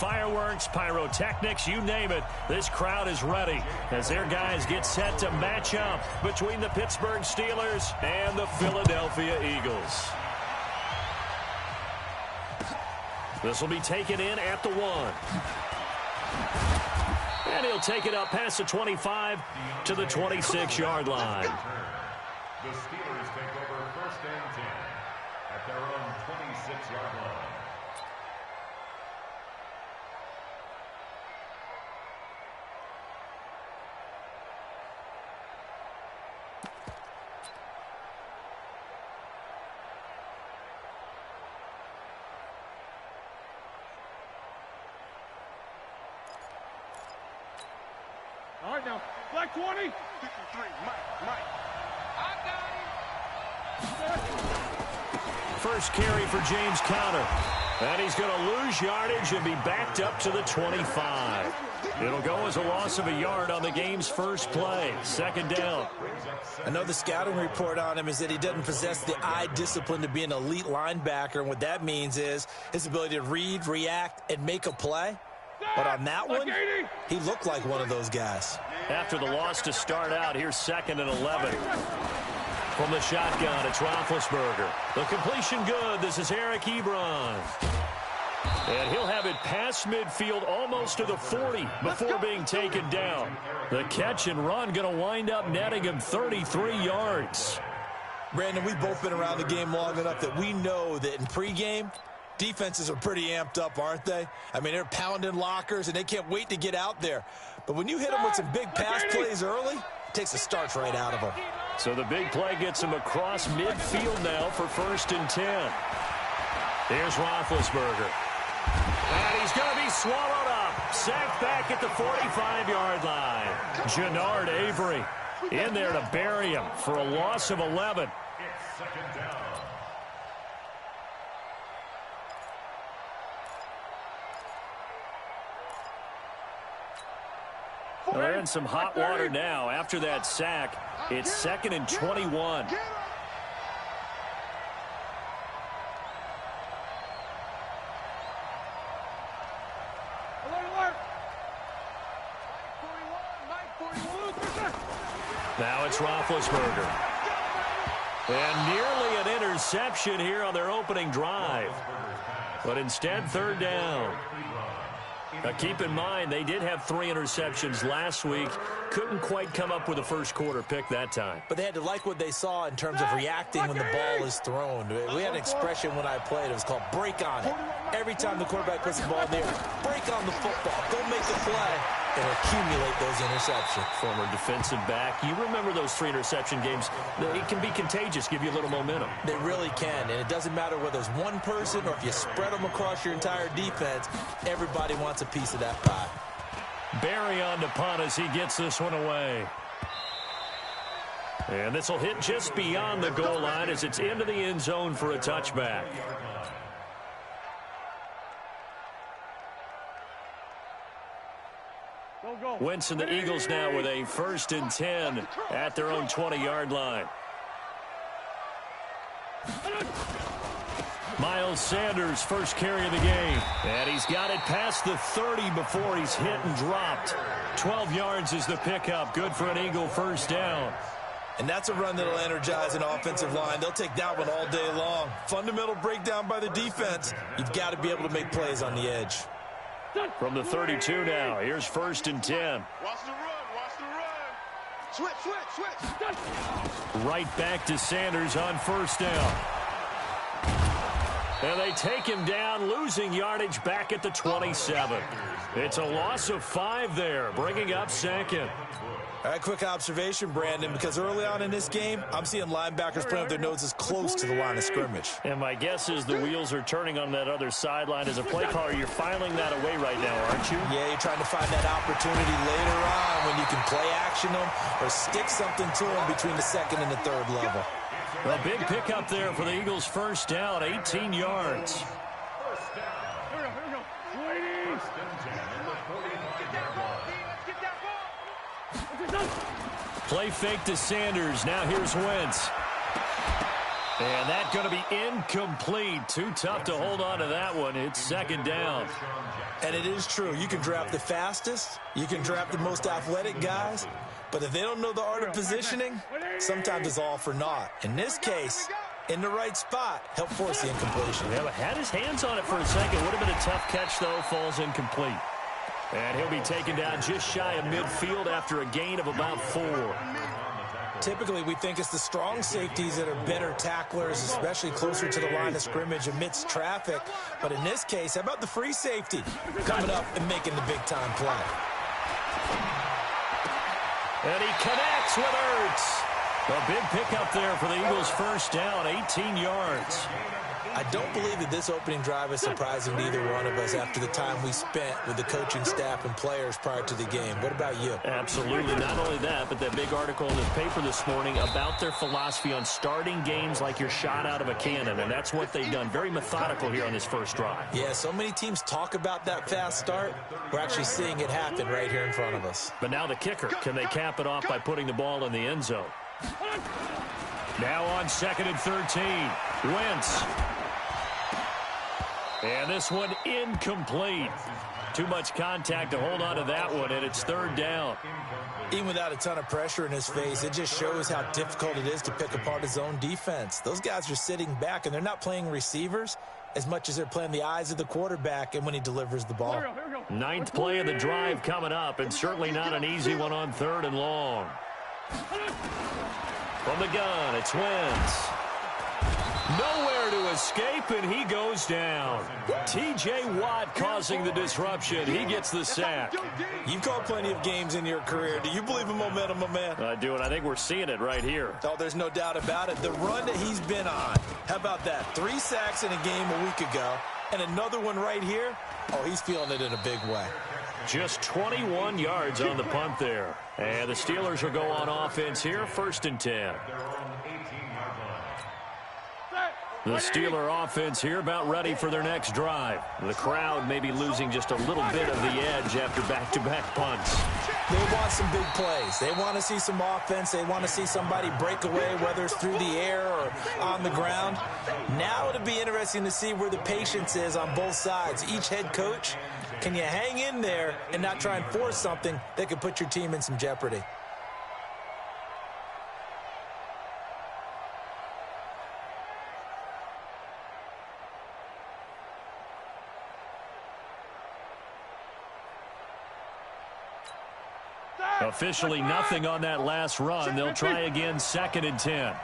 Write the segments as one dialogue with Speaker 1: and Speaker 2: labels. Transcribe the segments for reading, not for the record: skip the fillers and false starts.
Speaker 1: fireworks, pyrotechnics, you name it. This crowd is ready as their guys get set to match up between the Pittsburgh Steelers and the Philadelphia Eagles. This will be taken in at the 1. And he'll take it up past the 25 to the 26-yard line.
Speaker 2: The Steelers take over 1st and 10 at their own 26-yard line.
Speaker 3: All right, now, black 20. 53, Mike. I got him.
Speaker 1: First carry for James Conner. And he's going to lose yardage and be backed up to the 25. It'll go as a loss of a yard on the game's first play. 2nd down.
Speaker 4: I know the scouting report on him is that he doesn't possess the eye discipline to be an elite linebacker. And what that means is his ability to read, react, and make a play. But on that one, he looked like one of those guys.
Speaker 1: After the loss to start out, here's 2nd and 11. From the shotgun, it's Roethlisberger. The completion good. This is Eric Ebron. And he'll have it past midfield almost to the 40 before being taken down. The catch and run going to wind up netting him 33 yards.
Speaker 4: Brandon, we've both been around the game long enough that we know that in pregame, defenses are pretty amped up, aren't they? I mean, they're pounding lockers, and they can't wait to get out there. But when you hit them with some big pass plays early, it takes the starch right out of them.
Speaker 1: So the big play gets him across midfield now for 1st and 10. Here's Roethlisberger. And he's going to be swallowed up. Sacked back at the 45-yard line. Jannard Avery in there to bury him for a loss of 11.
Speaker 2: It's 2nd down.
Speaker 1: They're in some hot water now. After that sack, it's 2nd and 21. Now it's Roethlisberger. And nearly an interception here on their opening drive. But instead, 3rd down. Now, keep in mind, they did have 3 interceptions last week. Couldn't quite come up with a first quarter pick that time.
Speaker 4: But they had to like what they saw in terms of reacting when the ball is thrown. We had an expression when I played. It was called break on it. Every time the quarterback puts the ball in the air, break on the football. Don't make the play and accumulate those interceptions.
Speaker 1: Former defensive back. You remember those 3 interception games. It can be contagious, give you a little momentum.
Speaker 4: They really can, and it doesn't matter whether it's one person or if you spread them across your entire defense. Everybody wants a piece of that pie.
Speaker 1: Barry on to punt as he gets this one away. And this will hit just beyond the goal line as it's into the end zone for a touchback. Wentz and the Eagles now with a 1st and 10 at their own 20-yard line. Miles Sanders, first carry of the game. And he's got it past the 30 before he's hit and dropped. 12 yards is the pickup. Good for an Eagle 1st down.
Speaker 4: And that's a run that'll energize an offensive line. They'll take that one all day long. Fundamental breakdown by the defense. You've got to be able to make plays on the edge.
Speaker 1: From the 32 now, here's 1st and 10.
Speaker 3: Watch the run. Switch.
Speaker 1: Right back to Sanders on 1st down. And they take him down, losing yardage back at the 27. It's a loss of 5 there, bringing up 2nd.
Speaker 4: All right, quick observation, Brandon, because early on in this game, I'm seeing linebackers playing with their noses close to the line of scrimmage.
Speaker 1: And my guess is the wheels are turning on that other sideline. As a play caller, you're filing that away right now, aren't you?
Speaker 4: Yeah, you're trying to find that opportunity later on when you can play action them or stick something to them between the 2nd and the 3rd level.
Speaker 1: A big pickup there for the Eagles' 1st down, 18 yards. Play fake to Sanders. Now here's Wentz. And that's going to be incomplete. Too tough to hold on to that one. It's second down.
Speaker 4: And it is true. You can draft the fastest. You can draft the most athletic guys. But if they don't know the art of positioning, sometimes it's all for naught. In this case, in the right spot, help force the incompletion.
Speaker 1: Yeah, but had his hands on it for a second. Would have been a tough catch, though. Falls incomplete. And he'll be taken down just shy of midfield after a gain of about 4.
Speaker 4: Typically, we think it's the strong safeties that are better tacklers, especially closer to the line of scrimmage amidst traffic. But in this case, how about the free safety coming up and making the big-time play?
Speaker 1: And he connects with Ertz. A big pickup there for the Eagles' first down, 18 yards.
Speaker 4: I don't believe that this opening drive is surprising to either one of us after the time we spent with the coaching staff and players prior to the game. What about you?
Speaker 1: Absolutely. Not only that, but that big article in the paper this morning about their philosophy on starting games like you're shot out of a cannon, and that's what they've done. Very methodical here on this first drive.
Speaker 4: Yeah, so many teams talk about that fast start. We're actually seeing it happen right here in front of us.
Speaker 1: But now the kicker. Can they cap it off by putting the ball in the end zone? Now on 2nd and 13. Wentz. And this one incomplete. Too much contact to hold on to that one, and it's 3rd down.
Speaker 4: Even without a ton of pressure in his face, it just shows how difficult it is to pick apart his own defense. Those guys are sitting back, and they're not playing receivers as much as they're playing the eyes of the quarterback and when he delivers the ball.
Speaker 1: 9th play of the drive coming up, and certainly not an easy one on 3rd and long. From the gun, it's Wentz. Nowhere to escape, and he goes down. T.J. Watt causing the disruption. He gets the sack.
Speaker 4: You've called plenty of games in your career. Do you believe in momentum, my man?
Speaker 1: I do, and I think we're seeing it right here.
Speaker 4: Oh, there's no doubt about it. The run that he's been on, how about that? 3 sacks in a game a week ago, and another one right here. Oh, he's feeling it in a big way.
Speaker 1: Just 21 yards on the punt there. And the Steelers will go on offense here, 1st and 10. The Steeler offense here about ready for their next drive. The crowd may be losing just a little bit of the edge after back-to-back punts.
Speaker 4: They want some big plays. They want to see some offense. They want to see somebody break away, whether it's through the air or on the ground. Now it'll be interesting to see where the patience is on both sides. Each head coach, can you hang in there and not try and force something that could put your team in some jeopardy?
Speaker 1: Officially nothing on that last run. They'll try again, 2nd and 10.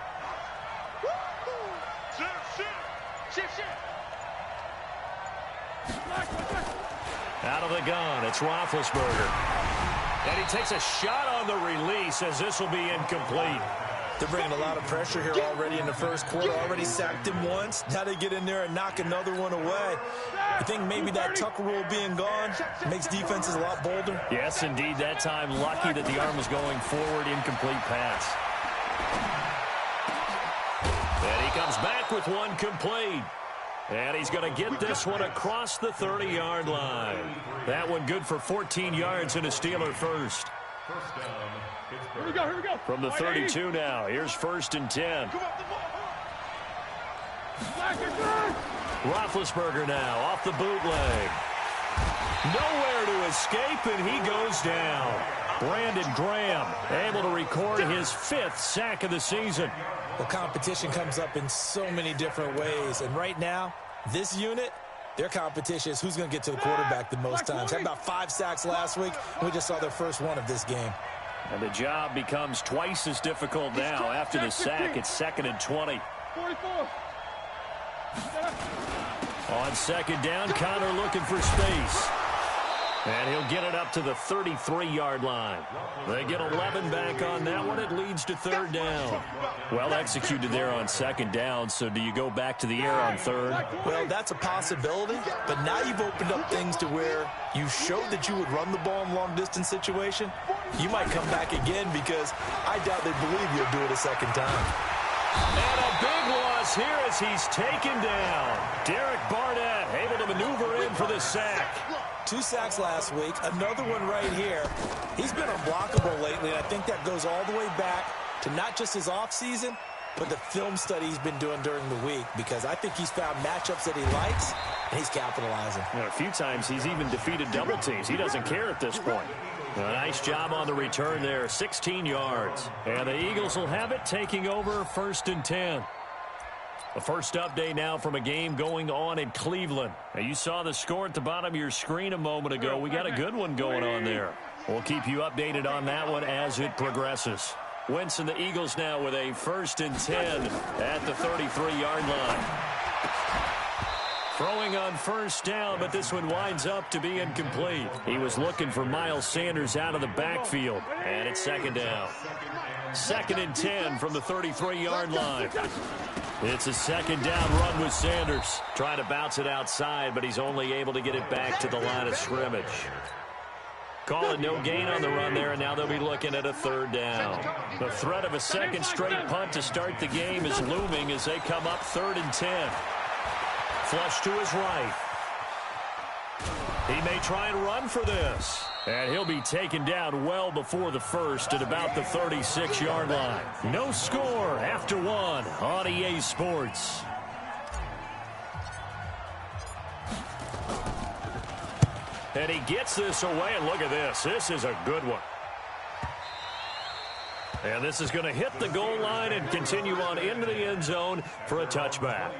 Speaker 1: Out of the gun, it's Roethlisberger. And he takes a shot on the release as this will be incomplete.
Speaker 4: They're bringing a lot of pressure here already in the first quarter. Already sacked him once. Now they get in there and knock another one away. I think maybe that Tucker rule being gone makes defenses a lot bolder.
Speaker 1: Yes, indeed. That time, lucky that the arm was going forward. Incomplete pass. And he comes back with one complete. And he's going to get this one across the 30-yard line. That one good for 14 yards and a Steeler first.
Speaker 3: Here we go.
Speaker 1: From the 32 now, here's 1st and 10. Roethlisberger now off the bootleg. Nowhere to escape, and he goes down. Brandon Graham able to record his 5th sack of the season.
Speaker 4: The competition comes up in so many different ways, and right now, this unit, their competition is who's going to get to the quarterback the most times. Had about 5 sacks last week, and we just saw their first one of this game.
Speaker 1: And the job becomes twice as difficult now. After the sack, it's 2nd and 20.
Speaker 3: 44.
Speaker 1: On 2nd down, Connor looking for space. And he'll get it up to the 33-yard line. They get 11 back on that one. It leads to 3rd down. Well executed there on 2nd down. So do you go back to the air on 3rd?
Speaker 4: Well, that's a possibility. But now you've opened up things to where you showed that you would run the ball in long-distance situation. You might come back again because I doubt they believe you'll do it a second time.
Speaker 1: And a big loss here as he's taken down. Derek Barnett able to maneuver in for the sack.
Speaker 4: 2 sacks last week, another one right here. He's been unblockable lately, and I think that goes all the way back to not just his offseason, but the film study he's been doing during the week, because I think he's found matchups that he likes, and he's capitalizing.
Speaker 1: A few times he's even defeated double teams. He doesn't care at this point. A nice job on the return there, 16 yards. And the Eagles will have it, taking over 1st and 10. The first update now from a game going on in Cleveland. Now, you saw the score at the bottom of your screen a moment ago. We got a good one going on there. We'll keep you updated on that one as it progresses. Wentz and the Eagles now with a 1st and 10 at the 33-yard line. Throwing on 1st down, but this one winds up to be incomplete. He was looking for Miles Sanders out of the backfield, and it's 2nd down. 2nd and 10 from the 33-yard line. It's a 2nd down run with Sanders. Trying to bounce it outside, but he's only able to get it back to the line of scrimmage. Call it no gain on the run there, and now they'll be looking at a 3rd down. The threat of a 2nd straight punt to start the game is looming as they come up 3rd and 10. Flush to his right. He may try and run for this. And he'll be taken down well before the 1st at about the 36-yard line. No score after 1 on EA Sports. And he gets this away, and look at this. This is a good one. And this is going to hit the goal line and continue on into the end zone for a touchback.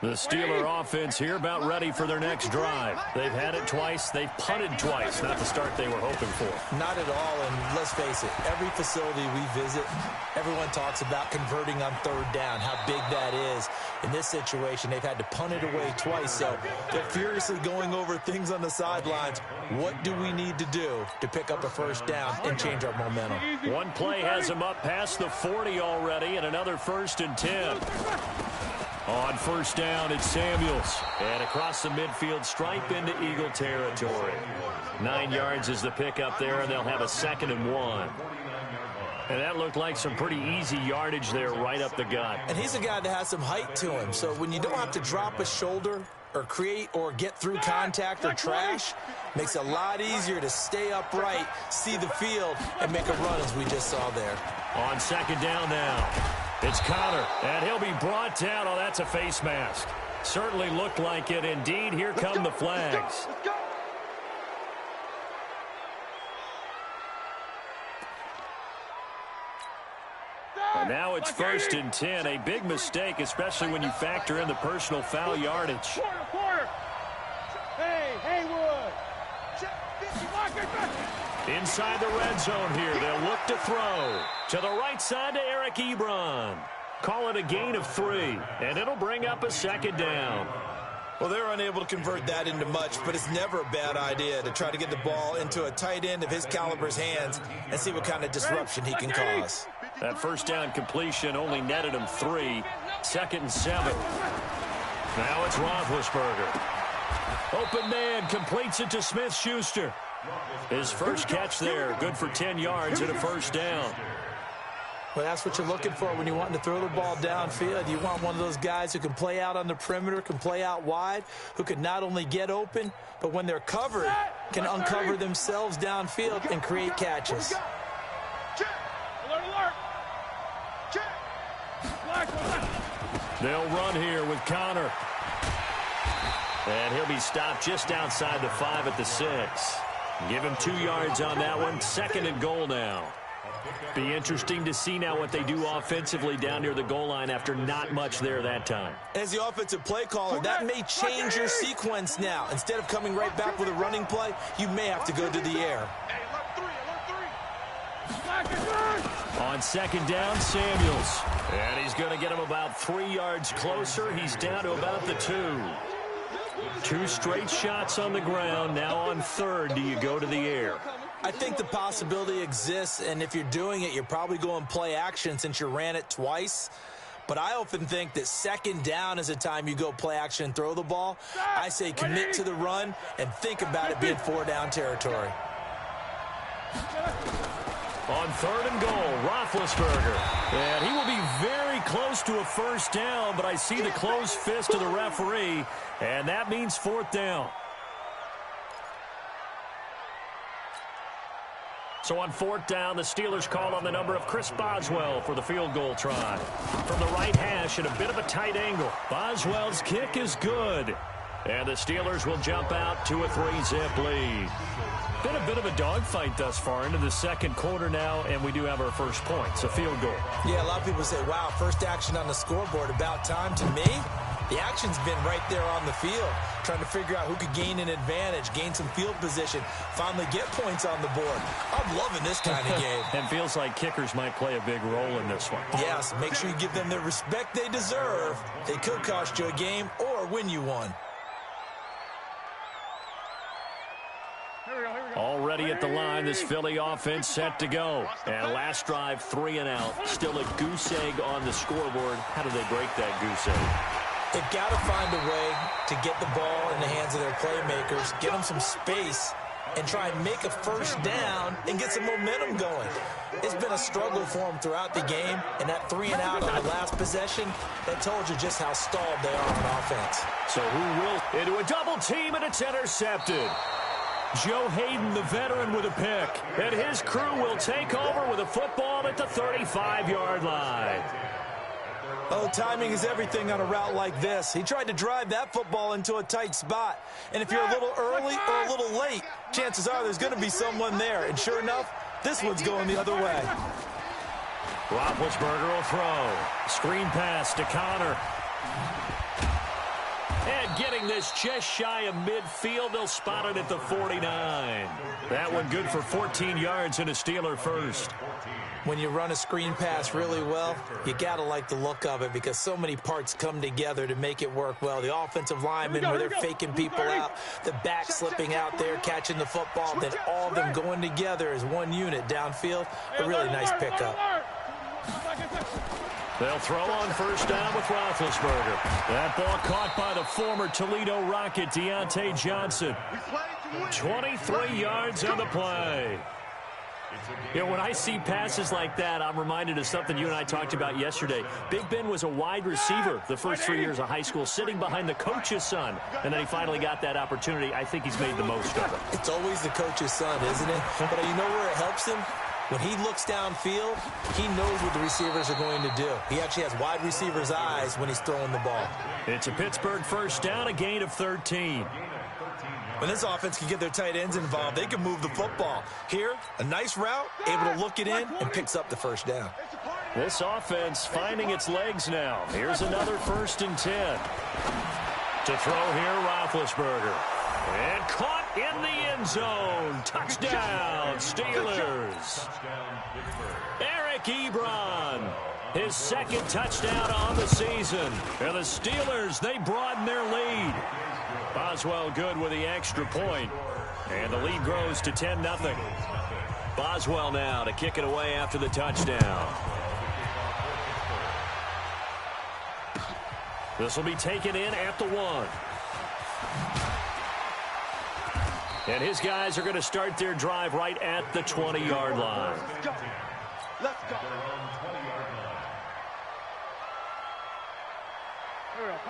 Speaker 1: The Steeler offense here about ready for their next drive. They've had it twice. They've punted twice. Not the start they were hoping for.
Speaker 4: Not at all, and let's face it, every facility we visit, everyone talks about converting on 3rd down, how big that is. In this situation, they've had to punt it away twice, so they're furiously going over things on the sidelines. What do we need to do to pick up a 1st down and change our momentum?
Speaker 1: One play has them up past the 40 already, and another 1st and 10. On 1st down, it's Samuels. And across the midfield stripe into Eagle territory. 9 yards is the pickup there, and they'll have a 2nd and 1. And that looked like some pretty easy yardage there right up the gut.
Speaker 4: And he's a guy that has some height to him, so when you don't have to drop a shoulder or create or get through contact or trash, makes it a lot easier to stay upright, see the field, and make a run as we just saw there.
Speaker 1: On 2nd down now. It's Connor, and he'll be brought down. Oh, that's a face mask. Certainly looked like it. Indeed, here come the flags. And now it's 1st and 10. A big mistake, especially when you factor in the personal foul yardage.
Speaker 3: Hey, Haywood.
Speaker 1: Inside the red zone here, they'll look to throw. To the right side to Eric Ebron. Call it a gain of 3, and it'll bring up a 2nd down.
Speaker 4: Well, they're unable to convert that into much, but it's never a bad idea to try to get the ball into a tight end of his caliber's hands and see what kind of disruption he can cause.
Speaker 1: That 1st down completion only netted him 3. 2nd and 7. Now it's Roethlisberger. Open man completes it to Smith-Schuster. His first catch there, good for 10 yards and a 1st down.
Speaker 4: Well, that's what you're looking for when you're wanting to throw the ball downfield. You want one of those guys who can play out on the perimeter, can play out wide, who can not only get open, but when they're covered, can uncover themselves downfield and create catches.
Speaker 1: They'll run here with Connor. And he'll be stopped just outside the 5 at the 6. Give him 2 yards on that one. 2nd and goal now. Be interesting to see now what they do offensively down near the goal line after not much there that time.
Speaker 4: As the offensive play caller, that may change your sequence now. Instead of coming right back with a running play, you may have to go to the air.
Speaker 1: On 2nd down, Samuels. And he's going to get him about 3 yards closer. He's down to about the 2. 2 straight shots on the ground. Now on 3rd, do you go to the air?
Speaker 4: I think the possibility exists, and if you're doing it, you're probably going play action since you ran it twice. But I often think that 2nd down is a time you go play action and throw the ball. I say commit to the run and think about it being 4 down territory.
Speaker 1: On 3rd and goal, Roethlisberger. And he will be very close to a 1st down, but I see the closed fist of the referee, and that means 4th down. So on 4th down, the Steelers call on the number of Chris Boswell for the field goal try. From the right hash at a bit of a tight angle, Boswell's kick is good. And the Steelers will jump out to a 3-zip lead. Been a bit of a dogfight thus far into the second quarter now, and we do have our first points, a field goal.
Speaker 4: Yeah, a lot of people say, wow, first action on the scoreboard, about time. To me, the action's been right there on the field, trying to figure out who could gain an advantage, gain some field position, finally get points on the board. I'm loving this kind of game.
Speaker 1: And feels like kickers might play a big role in this one.
Speaker 4: Yes, make sure you give them the respect they deserve. They could cost you a game or win you one.
Speaker 1: Already at the line, this Philly offense set to go. And last drive, 3 and out. Still a goose egg on the scoreboard. How do they break that goose egg?
Speaker 4: They've got to find a way to get the ball in the hands of their playmakers, get them some space, and try and make a first down and get some momentum going. It's been a struggle for them throughout the game, and that 3 and out on the last possession, that told you just how stalled they are on offense.
Speaker 1: So who will? Into a double team, and it's intercepted. Joe Hayden, the veteran, with a pick. And his crew will take over with a football at the 35-yard line.
Speaker 4: Oh, timing is everything on a route like this. He tried to drive that football into a tight spot. And if you're a little early or a little late, chances are there's going to be someone there. And sure enough, this one's going the other way.
Speaker 1: Roethlisberger will throw. Screen pass to Connor. And getting this just shy of midfield, they'll spot it at the 49. That one good for 14 yards and a Steeler first.
Speaker 4: When you run a screen pass really well, you got to like the look of it because so many parts come together to make it work well. The offensive linemen, where they're faking people out, the back slipping out there, catching the football, then all of them going together as one unit downfield. A really nice pickup.
Speaker 1: They'll throw on first down with Roethlisberger. That ball caught by the former Toledo Rocket, Deontay Johnson. 23 yards on the play. You know, when I see passes like that, I'm reminded of something you and I talked about yesterday. Big Ben was a wide receiver the first 3 years of high school, sitting behind the coach's son, and then he finally got that opportunity. I think he's made the most of it.
Speaker 4: It's always the coach's son, isn't it? But you know where it helps him? When he looks downfield, he knows what the receivers are going to do. He actually has wide receivers' eyes when he's throwing the ball.
Speaker 1: It's a Pittsburgh first down, a gain of 13.
Speaker 4: When this offense can get their tight ends involved, they can move the football. Here, a nice route, able to look it in, and picks up the first down.
Speaker 1: This offense finding its legs now. Here's another 1st and 10. To throw here, Roethlisberger. And caught in the end zone. Touchdown, Steelers. Eric Ebron, his 2nd touchdown on the season. And the Steelers, they broaden their lead. Boswell good with the extra point. And the lead grows to 10-0. Boswell now to kick it away after the touchdown. This will be taken in at the 1. And his guys are going to start their drive right at the 20-yard line.
Speaker 3: Let's go.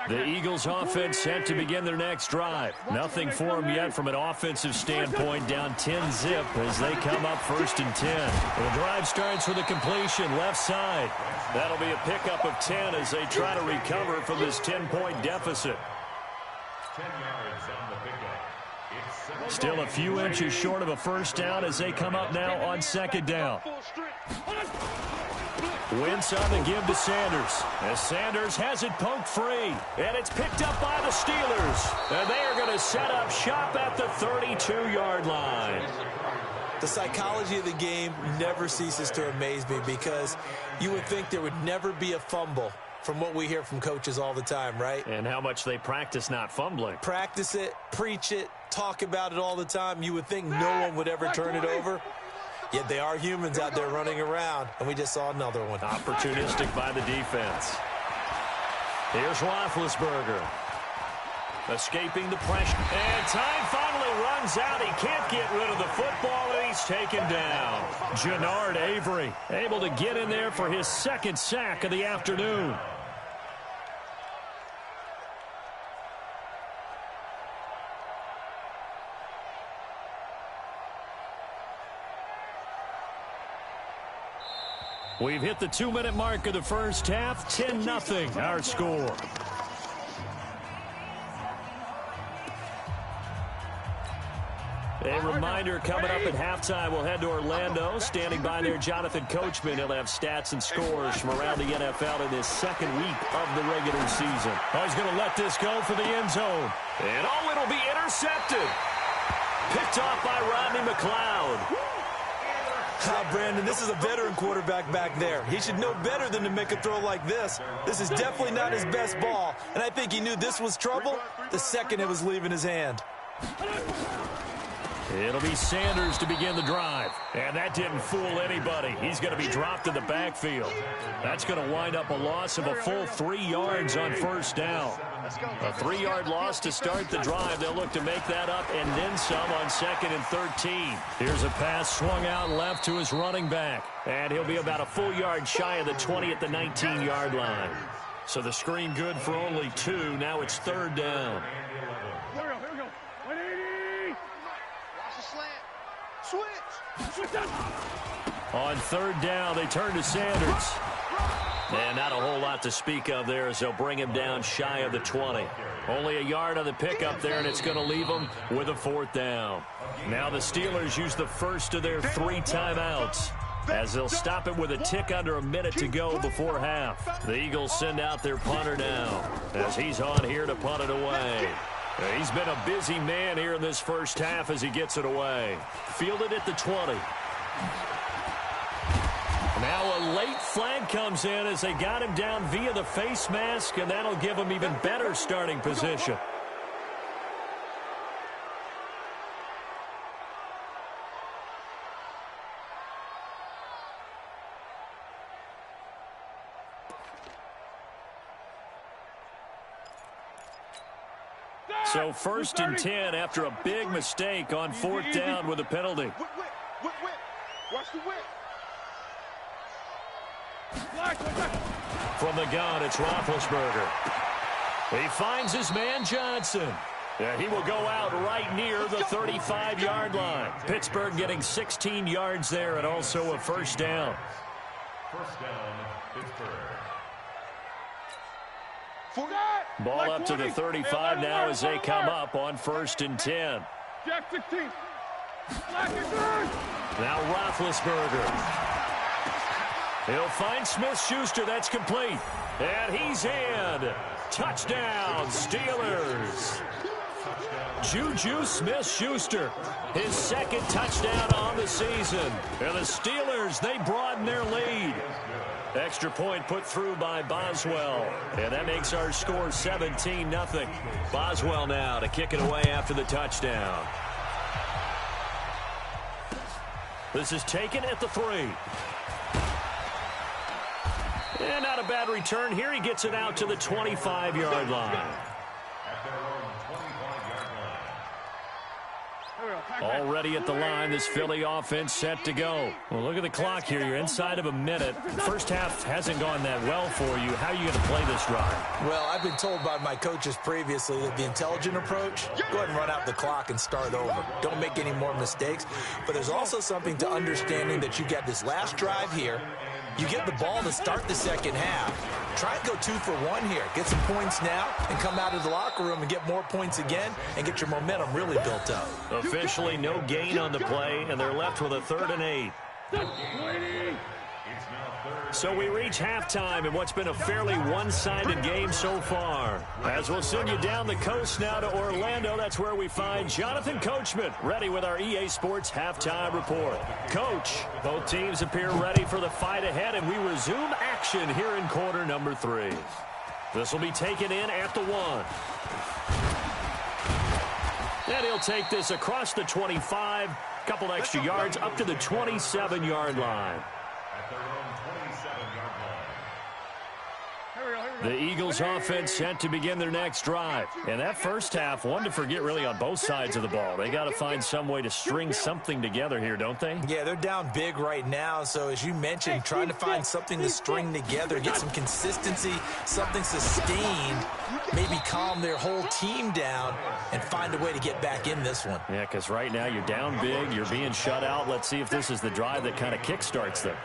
Speaker 1: The Eagles offense set to begin their next drive. Nothing for them yet from an offensive standpoint, down 10-zip as they come up 1st and 10. The drive starts with a completion left side. That'll be a pickup of 10 as they try to recover from this 10-point deficit.
Speaker 2: 10 yards on the pickup.
Speaker 1: Still a few inches short of a first down as they come up now on 2nd down. Wentz on the give to Sanders. As Sanders has it poked free. And it's picked up by the Steelers. And they are going to set up shop at the 32-yard line.
Speaker 4: The psychology of the game never ceases to amaze me because you would think there would never be a fumble from what we hear from coaches all the time, right?
Speaker 1: And how much they practice not fumbling.
Speaker 4: Practice it, preach it, talk about it all the time. You would think no one would ever turn it over. Yet they are humans out there running around, and we just saw another one.
Speaker 1: Opportunistic by the defense. Here's Roethlisberger. Escaping the pressure. And time finally runs out. He can't get rid of the football, and he's taken down. Jannard Avery able to get in there for his 2nd sack of the afternoon. We've hit the 2-minute mark of the first half. 10-0 our score. A reminder, coming up at halftime, we'll head to Orlando. Standing by there, Jonathan Coachman. He'll have stats and scores from around the NFL in his second week of the regular season. Oh, he's going to let this go for the end zone. And, oh, it'll be intercepted. Picked off by Rodney McLeod.
Speaker 4: Brandon, this is a veteran quarterback back there. He should know better than to make a throw like this. This is definitely not his best ball, and I think he knew this was trouble the second it was leaving his hand.
Speaker 1: It'll be Sanders to begin the drive. And that didn't fool anybody. He's going to be dropped in the backfield. That's going to wind up a loss of a full 3 yards on first down. A 3-yard loss to start the drive. They'll look to make that up and then some on 2nd and 13. Here's a pass swung out left to his running back. And he'll be about a full yard shy of the 20 at the 19-yard line. So the screen good for only 2. Now it's 3rd down. On 3rd down, they turn to Sanders. And not a whole lot to speak of there as they'll bring him down shy of the 20. Only a yard on the pickup there, and it's going to leave them with a 4th down. Now the Steelers use the first of their 3 timeouts as they'll stop it with a tick under a minute to go before half. The Eagles send out their punter now as he's on here to punt it away. He's been a busy man here in this first half as he gets it away. Fielded at the 20. Now a late flag comes in as they got him down via the face mask, and that'll give him even better starting position. So 1st and 10 after a big mistake on 4th down with a penalty.
Speaker 3: Watch the whip.
Speaker 1: From the gun, it's Roethlisberger. He finds his man Johnson. And he will go out right near the 35-yard line. Pittsburgh getting 16 yards there and also a 1st down.
Speaker 2: 1st down, Pittsburgh.
Speaker 1: Ball up to the 35 now as they come up on 1st and 10.
Speaker 3: Jack 16.
Speaker 1: Now Roethlisberger. He'll find Smith-Schuster. That's complete. And he's in. Touchdown, Steelers. Juju Smith-Schuster, his 2nd touchdown on the season. And the Steelers, they broaden their lead. Extra point put through by Boswell. And that makes our score 17-0. Boswell now to kick it away after the touchdown. This is taken at the 3. And not a bad return here. He gets it out to the 25-yard line. Already at the line, this Philly offense set to go. Well, look at the clock here. You're inside of a minute. First half hasn't gone that well for you. How are you going to play this drive?
Speaker 4: Well, I've been told by my coaches previously that the intelligent approach, go ahead and run out the clock and start over. Don't make any more mistakes. But there's also something to understanding that you get this last drive here. You get the ball to start the 2nd half. Try and go 2 for 1 here. Get some points now and come out of the locker room and get more points again and get your momentum really built up.
Speaker 1: Officially no gain on the play, and they're left with a 3rd and 8. So we reach halftime in what's been a fairly one-sided game so far. As we'll send you down the coast now to Orlando, that's where we find Jonathan Coachman, ready with our EA Sports Halftime Report. Coach, both teams appear ready for the fight ahead, and we resume action here in quarter number 3. This will be taken in at the 1. And he'll take this across the 25, couple extra yards up to the 27-yard line. The Eagles offense set to begin their next drive. And that first half, one to forget really on both sides of the ball. They got to find some way to string something together here, don't they?
Speaker 4: Yeah, they're down big right now. So as you mentioned, trying to find something to string together, get some consistency, something sustained, maybe calm their whole team down and find a way to get back in this one.
Speaker 1: Yeah, because right now you're down big, you're being shut out. Let's see if this is the drive that kind of kickstarts them.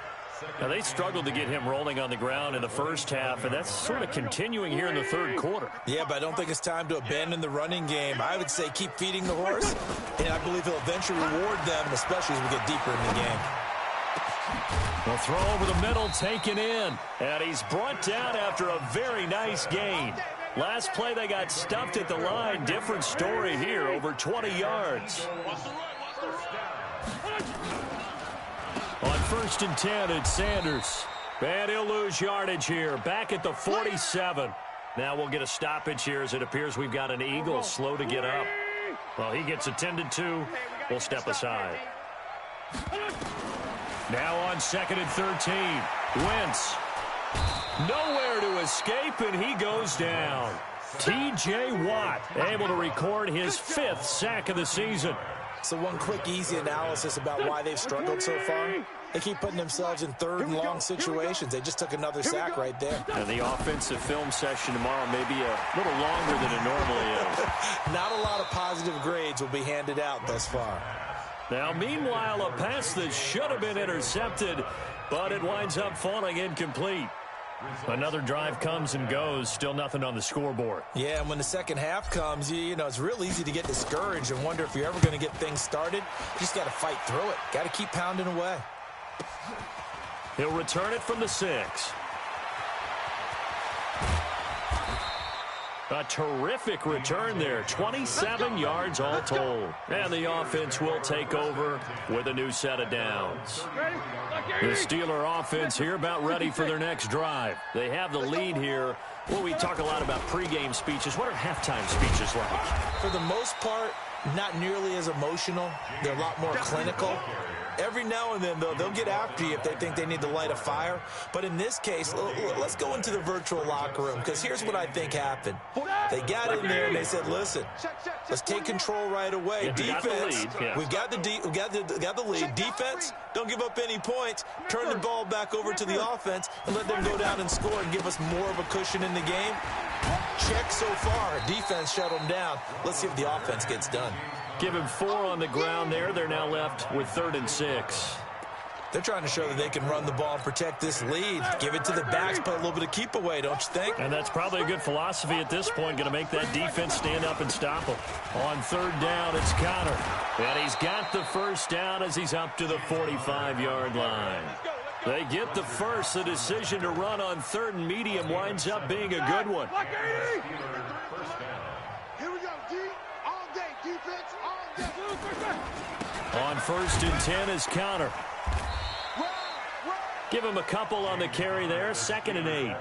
Speaker 1: Now, they struggled to get him rolling on the ground in the first half, and that's sort of continuing here in the third quarter.
Speaker 4: Yeah, but I don't think it's time to abandon the running game. I would say keep feeding the horse, and I believe he'll eventually reward them, especially as we get deeper in the game.
Speaker 1: They'll throw over the middle, taken in, and he's brought down after a very nice gain. Last play, they got stuffed at the line. Different story here, over 20 yards. On 1st and 10, it's Sanders. And he'll lose yardage here, back at the 47. Now we'll get a stoppage here as it appears we've got an Eagle slow to get up. Well, he gets attended to. We'll step aside. Now on 2nd and 13, Wentz. Nowhere to escape, and he goes down. T.J. Watt able to record his 5th sack of the season.
Speaker 4: So one quick, easy analysis about why they've struggled so far. They keep putting themselves in 3rd and long situations. They just took another sack right there.
Speaker 1: And the offensive film session tomorrow may be a little longer than it normally is.
Speaker 4: Not a lot of positive grades will be handed out thus far.
Speaker 1: Now, meanwhile, a pass that should have been intercepted, but it winds up falling incomplete. Another drive comes and goes, still nothing on the scoreboard.
Speaker 4: Yeah, and when the second half comes, you know, it's real easy to get discouraged and wonder if you're ever going to get things started. You just got to fight through it. Got to keep pounding away.
Speaker 1: He'll return it from the 6. A terrific return there, 27 yards all told. And the offense will take over with a new set of downs. The Steeler offense here about ready for their next drive. They have the lead here. Well, we talk a lot about pregame speeches. What are halftime speeches like?
Speaker 4: For the most part, not nearly as emotional. They're a lot more clinical. Every now and then, though, they'll get after you if they think they need to light a fire. But in this case, let's go into the virtual locker room, because here's what I think happened. They got in there and they said, listen, let's take control right away. Defense, we've got the lead. Defense, don't give up any points. Turn the ball back over to the offense and let them go down and score and give us more of a cushion in the game. Check so far. Defense shut them down. Let's see if the offense gets done.
Speaker 1: Give him 4 on the ground there. They're now left with 3rd and 6.
Speaker 4: They're trying to show that they can run the ball and protect this lead. Give it to the backs, put a little bit of keep away, don't you think?
Speaker 1: And that's probably a good philosophy at this point, going to make that defense stand up and stop them. On 3rd down, it's Connor. And he's got the first down as he's up to the 45-yard line. They get the first. The decision to run on 3rd and medium winds up being a good one.
Speaker 3: Here we go, D. All day, defense, all day.
Speaker 1: On 1st and 10 is Connor. Give him a couple on the carry there. 2nd and 8.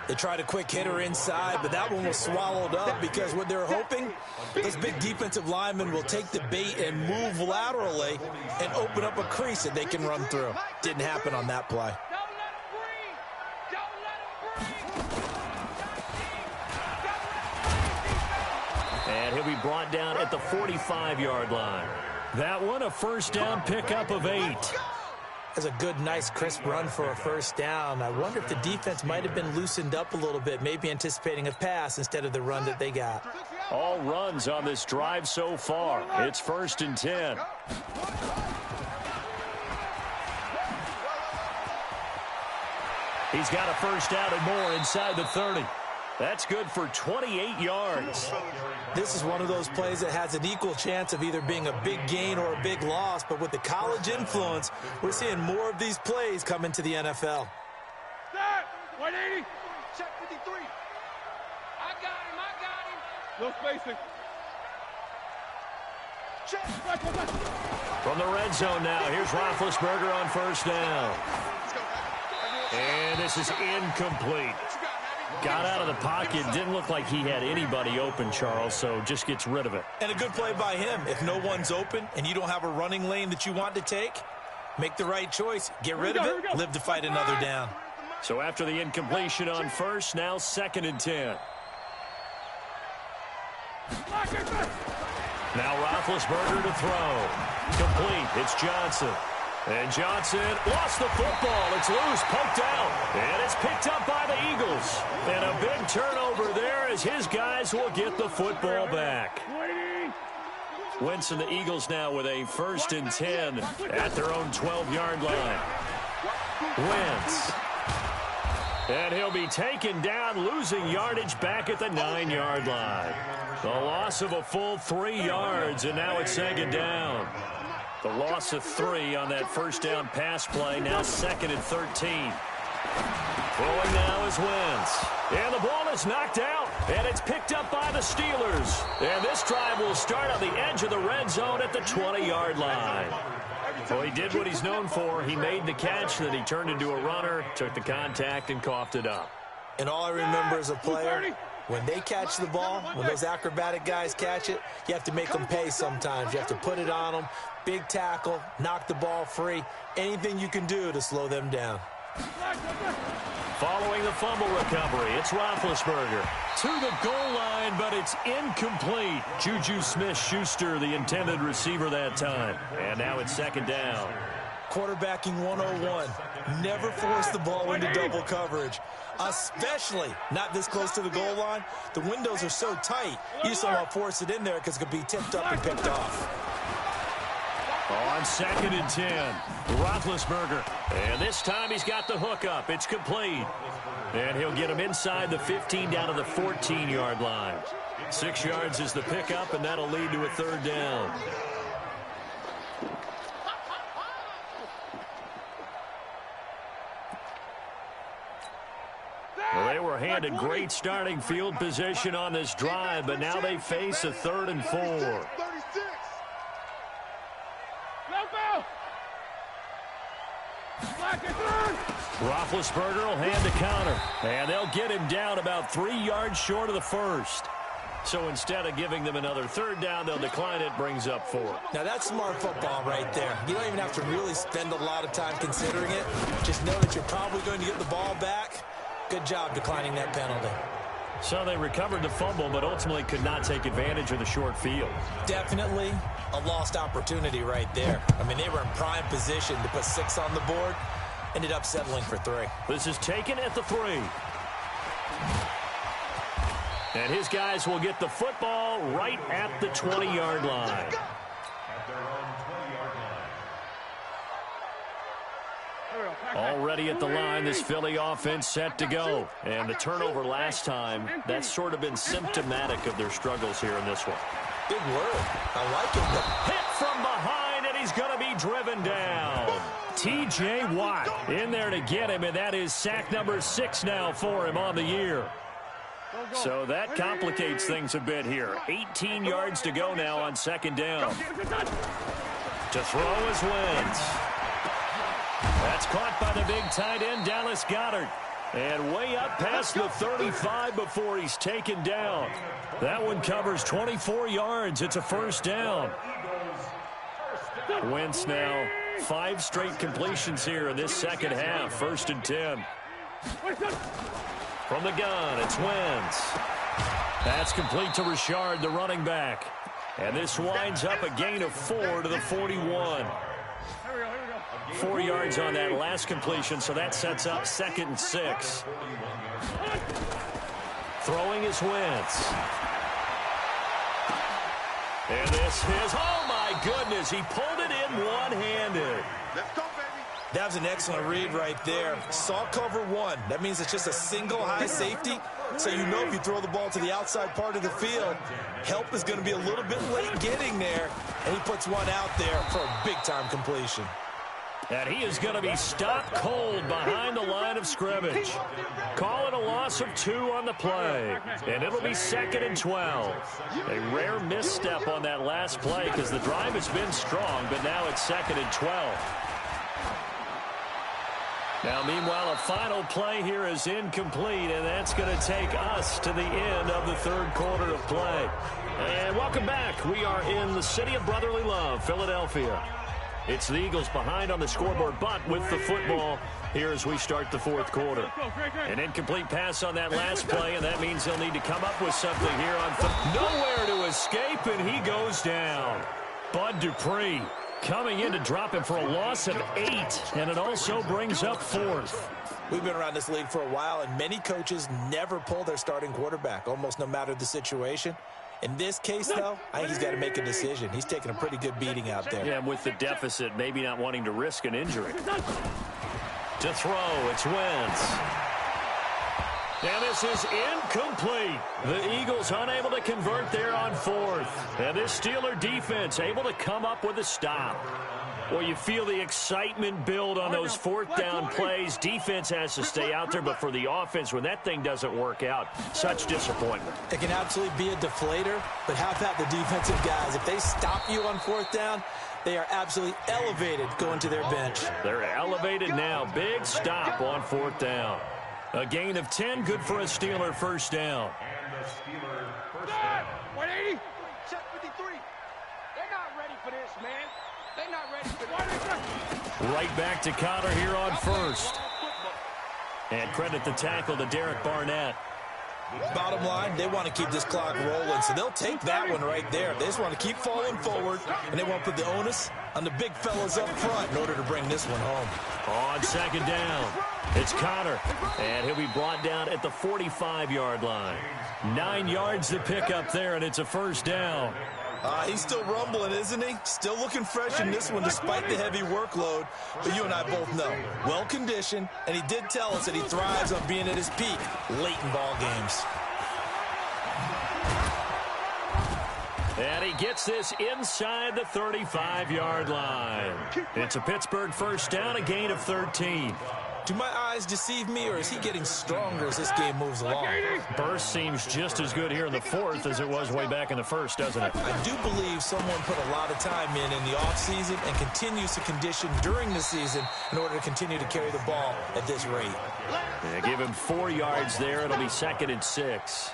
Speaker 4: They tried a quick hitter inside, but that one was swallowed up because what they're hoping, those big defensive linemen will take the bait and move laterally and open up a crease that they can run through. Didn't happen on that play.
Speaker 1: And he'll be brought down at the 45-yard line. That one, a first down pickup of 8.
Speaker 4: That's a good, nice, crisp run for a first down. I wonder if the defense might have been loosened up a little bit, maybe anticipating a pass instead of the run that they got.
Speaker 1: All runs on this drive so far. It's 1st and 10. He's got a first down and more inside the 30. That's good for 28 yards.
Speaker 4: This is one of those plays that has an equal chance of either being a big gain or a big loss, but with the college influence, we're seeing more of these plays come into the NFL.
Speaker 3: Stop! 180. Check 53. I got him. No spacing. Check.
Speaker 1: From the red zone now, here's Roethlisberger on first down. And this is incomplete. Got out of the pocket. Didn't look like he had anybody open, Charles, so just gets rid of it.
Speaker 4: And a good play by him. If no one's open and you don't have a running lane that you want to take, make the right choice. Get rid of it. Live to fight another down.
Speaker 1: So after the incompletion on first, now 2nd and 10. Now Roethlisberger to throw. Complete. It's Johnson. And Johnson lost the football. It's loose, poked out. And it's picked up by the Eagles. And a big turnover there as his guys will get the football back. Wentz and the Eagles now with a 1st and 10 at their own 12-yard line. Wentz. And he'll be taken down, losing yardage back at the 9-yard line. The loss of a full 3 yards, and now it's second down. The loss of 3 on that first down pass play, now 2nd and 13. Throwing now is Wentz. And the ball is knocked out, and it's picked up by the Steelers. And this drive will start on the edge of the red zone at the 20-yard line. Well, he did what he's known for. He made the catch, then he turned into a runner, took the contact, and coughed it up.
Speaker 4: And all I remember as a player, when they catch the ball, when those acrobatic guys catch it, you have to make them pay sometimes. You have to put it on them, big tackle, knock the ball free, anything you can do to slow them down.
Speaker 1: Following the fumble recovery, it's Roethlisberger to the goal line, but it's incomplete. Juju Smith-Schuster, the intended receiver that time. And now it's second down.
Speaker 4: Quarterbacking 101. Never force the ball into double coverage, especially not this close to the goal line. The windows are so tight, you just don't want to force it in there because it could be tipped up and picked off.
Speaker 1: On 2nd and 10, Roethlisberger. And this time he's got the hook up. It's complete. And he'll get him inside the 15 down to the 14-yard line. 6 yards is the pickup, and that'll lead to a third down. Well, they were handed great starting field position on this drive, but now they face a 3rd and 4. Roethlisberger will hand the counter, and they'll get him down about 3 yards short of the first. So instead of giving them another third down, they'll decline it, brings up 4.
Speaker 4: Now that's smart football right there. You don't even have to really spend a lot of time considering it. Just know that you're probably going to get the ball back. Good job declining that penalty.
Speaker 1: So they recovered the fumble, but ultimately could not take advantage of the short field.
Speaker 4: Definitely a lost opportunity right there. I mean, they were in prime position to put 6 on the board. Ended up settling for 3.
Speaker 1: This is taken at the 3. And his guys will get the football right at the 20-yard line.
Speaker 2: At their own 20-yard line.
Speaker 1: Already at the line, this Philly offense set to go. And the turnover last time, that's sort of been symptomatic of their struggles here in this one.
Speaker 4: Big word. I like it.
Speaker 1: Hit from behind, and he's going to be driven down. T.J. Watt in there to get him, and that is sack number 6 now for him on the year. So that complicates things a bit here. 18 yards to go now on 2nd down. To throw is Wentz. That's caught by the big tight end, Dallas Goedert. And way up past the 35 before he's taken down. That one covers 24 yards. It's a first down. Wentz now 5 straight completions here in this second half. 1st and 10. From the gun, it's Wentz. That's complete to Richard, the running back. And this winds up a gain of 4 to the 41. 4 yards on that last completion, so that sets up 2nd and 6. Throwing is Wentz. And this is, oh my goodness, he pulled it in one-handed.
Speaker 3: Let's go, baby.
Speaker 4: That was an excellent read right there. Saw cover 1. That means it's just a single high safety. So you know if you throw the ball to the outside part of the field, help is going to be a little bit late getting there. And he puts one out there for a big-time completion.
Speaker 1: And he is going to be stopped cold behind the line of scrimmage. Call it a loss of 2 on the play. And it'll be 2nd and 12. A rare misstep on that last play because the drive has been strong, but now it's 2nd and 12. Now, meanwhile, a final play here is incomplete, and that's going to take us to the end of the 3rd quarter of play. And welcome back. We are in the city of brotherly love, Philadelphia. It's the Eagles behind on the scoreboard, but with the football here as we start the 4th quarter. An incomplete pass on that last play, and that means they'll need to come up with something here on nowhere to escape, and he goes down. Bud Dupree coming in to drop him for a loss of 8, and it also brings up 4th.
Speaker 4: We've been around this league for a while, and many coaches never pull their starting quarterback, almost no matter the situation. In this case, though, I think he's got to make a decision. He's taking a pretty good beating out there.
Speaker 1: Yeah, with the deficit, maybe not wanting to risk an injury. To throw, it's Wentz. And this is incomplete. The Eagles unable to convert there on fourth. And this Steeler defense able to come up with a stop. Well, you feel the excitement build on those fourth down plays. Defense has to stay out there, but for the offense, when that thing doesn't work out, such disappointment.
Speaker 4: It can absolutely be a deflator, but how about the defensive guys? If they stop you on fourth down, they are absolutely elevated going to their bench.
Speaker 1: They're elevated now. Big stop on fourth down. A gain of 10, good for a Steeler first down.
Speaker 2: And the Steeler first down.
Speaker 3: 180. Check 53. They're not ready for this, man. They're not ready for this.
Speaker 1: Right back to Connor here on first. And credit the tackle to Derek Barnett.
Speaker 4: Bottom line, they want to keep this clock rolling, so they'll take that one right there. They just want to keep falling forward, and they won't put the onus on the big fellas up front in order to bring this one home.
Speaker 1: On second down, it's Connor, and he'll be brought down at the 45-yard line. 9 yards to pick up there, and it's a first down.
Speaker 4: He's still rumbling, isn't he? Still looking fresh in this one despite the heavy workload. But you and I both know, well-conditioned, and he did tell us that he thrives on being at his peak late in ball games.
Speaker 1: And he gets this inside the 35-yard line. It's a Pittsburgh first down, a gain of 13.
Speaker 4: Do my eyes deceive me, or is he getting stronger as this game moves along?
Speaker 1: Burst seems just as good here in the fourth as it was way back in the first, doesn't it?
Speaker 4: I do believe someone put a lot of time in the offseason and continues to condition during the season in order to continue to carry the ball at this rate.
Speaker 1: Yeah, give him 4 yards there. It'll be 2nd and 6.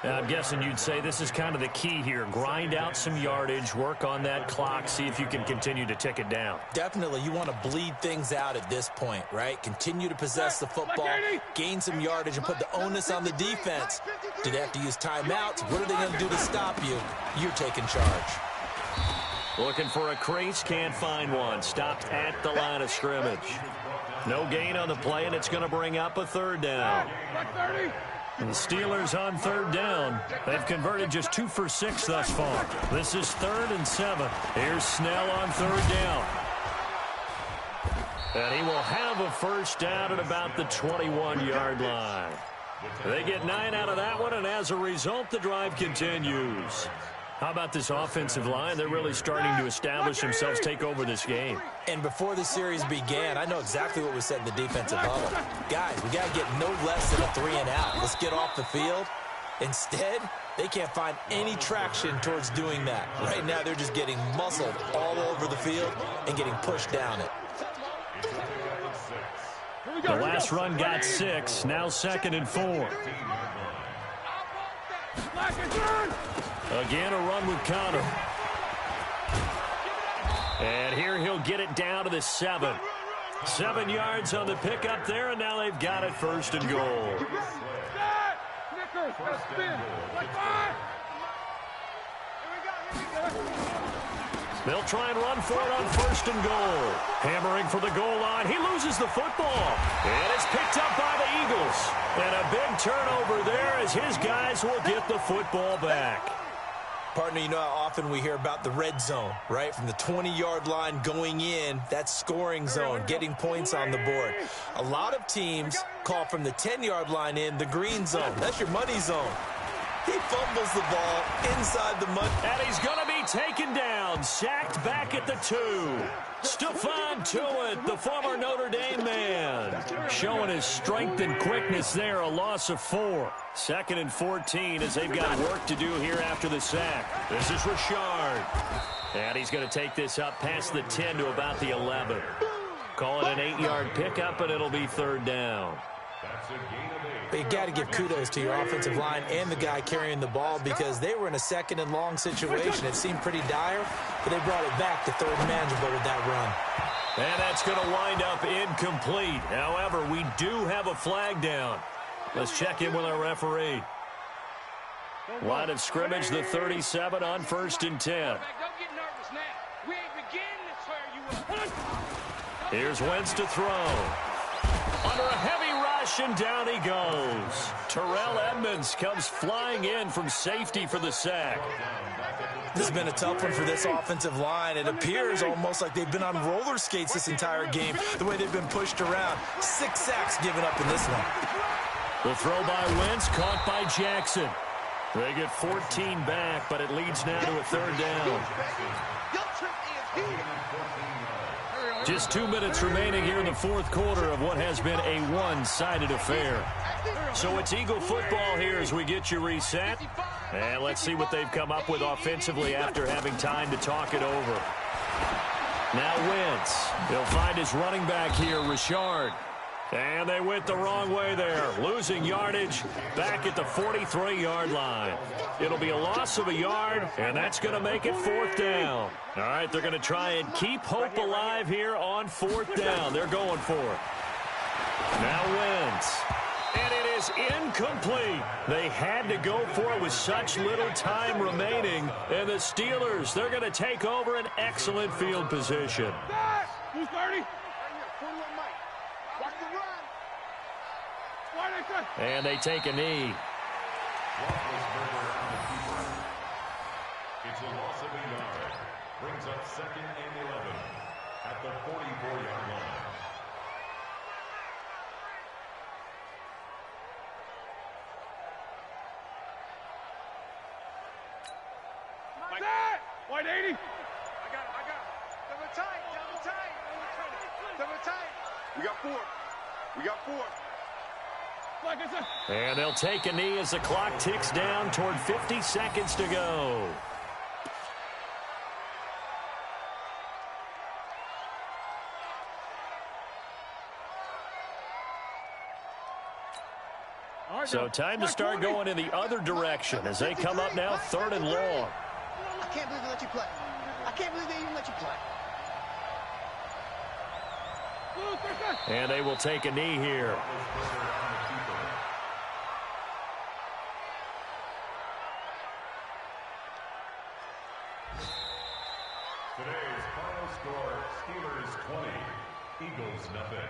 Speaker 1: Now, I'm guessing you'd say this is kind of the key here. Grind out some yardage, work on that clock, see if you can continue to tick it down.
Speaker 4: Definitely, you want to bleed things out at this point, right? Continue to possess the football, gain some yardage, and put the onus on the defense. Do they have to use timeouts? What are they going to do to stop you? You're taking charge.
Speaker 1: Looking for a crease, can't find one. Stopped at the line of scrimmage. No gain on the play, and it's going to bring up a third down. And the Steelers on third down. They've converted just 2 for 6 thus far. This is 3rd and 7. Here's Snell on third down. And he will have a first down at about the 21-yard line. They get 9 out of that one, and as a result, the drive continues. How about this offensive line? They're really starting to establish themselves, take over this game.
Speaker 4: And before the series began, I know exactly what was said in the defensive huddle. Guys, we got to get no less than a 3-and-out. Let's get off the field. Instead, they can't find any traction towards doing that. Right now, they're just getting muscled all over the field and getting pushed down it.
Speaker 1: The last run got 6, now 2nd and 4. Again, a run with Connor. And here he'll get it down to the 7. 7 yards on the pickup there, and now they've got it 1st and goal. They'll try and run for it on 1st and goal. Hammering for the goal line. He loses the football. And it's picked up by the Eagles. And a big turnover there as his guys will get the football back.
Speaker 4: Partner, you know how often we hear about the red zone, right? From the 20-yard line going in, that's scoring zone, getting points on the board. A lot of teams call from the 10-yard line in the green zone. That's your money zone. He fumbles the ball inside the money.
Speaker 1: And he's going to be taken down, sacked back at the 2. Stephon Tuitt, the former Notre Dame man, showing his strength and quickness there, a loss of 4. 2nd and 14 as they've got work to do here after the sack. This is Richard. And he's going to take this up past the 10 to about the 11. Call it an 8-yard pickup, and it'll be 3rd down.
Speaker 4: But you got to give kudos to your offensive line and the guy carrying the ball because they were in a 2nd and long situation. It seemed pretty dire, but they brought it back to 3rd and manageable with that run.
Speaker 1: And that's going to wind up incomplete. However, we do have a flag down. Let's check in with our referee. Line of scrimmage, the 37 on 1st and 10. Here's Wentz to throw. Under a heavy possession. Down he goes. Terrell Edmonds comes flying in from safety for the sack.
Speaker 4: This has been a tough one for this offensive line. It appears almost like they've been on roller skates this entire game, the way they've been pushed around. 6 sacks given up in this one.
Speaker 1: The throw by Wentz, caught by Jackson. They get 14 back, but it leads now to a 3rd down. Just 2 minutes remaining here in the 4th quarter of what has been a one-sided affair. So it's Eagle football here as we get you reset. And let's see what they've come up with offensively after having time to talk it over. Now Wentz. He'll find his running back here, Richard. And they went the wrong way there, losing yardage back at the 43-yard line. It'll be a loss of a yard, and that's going to make it 4th down. All right, they're going to try and keep hope alive here on 4th down. They're going for it. Now Wentz. And it is incomplete. They had to go for it with such little time remaining. And the Steelers, they're going to take over an excellent field position.
Speaker 3: Who's guarding?
Speaker 1: And they take a knee.
Speaker 2: It's a loss of a yard. Brings up 2nd and 11 at the 44-yard line.
Speaker 3: White 80. I got him. Double tight. We got 4.
Speaker 1: And they'll take a knee as the clock ticks down toward 50 seconds to go. So time to start going in the other direction as they come up now 3rd and long.
Speaker 5: I can't believe they let you play. I can't believe they even let you play.
Speaker 1: And they will take a knee here.
Speaker 2: Today's final score, Steelers 20, Eagles nothing.